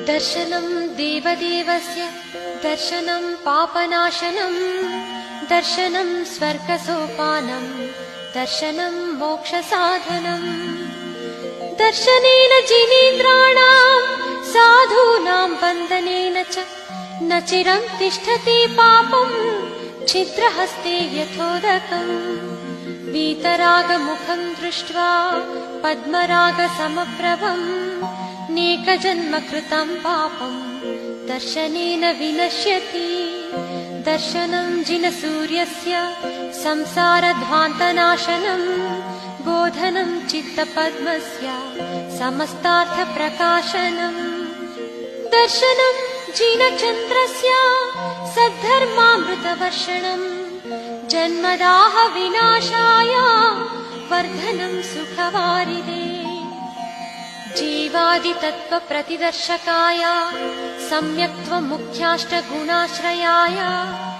दर्शनं देवदेवस्य दर्शनं पापनाशनं दर्शनं स्वर्गसोपानं दर्शनं मोक्षसाधनम् दर्शनेन जिनेन्द्राणां साधूनां वन्दनेन च न चिरं तिष्ठति पापं छिद्रहस्ते यथोदकम् वीतरागमुखं दृष्ट्वा पद्मरागसमप्रभं नेकजन्म कृतं पापं दर्शनेन विनश्यति दर्शनं जिनसूर्यस्य संसारध्वान्तनाशनं बोधनं चित्तपद्मस्य समस्तार्थप्रकाशनम् दर्शनं जिनचन्द्रस्य सद्धर्मामृतवर्षणं जन्मदाह विनाशाय वर्धनं सुखवारिधे जीवादितत्त्वप्रतिदर्शकाय सम्यक्त्वमुख्याष्टगुणाश्रयाय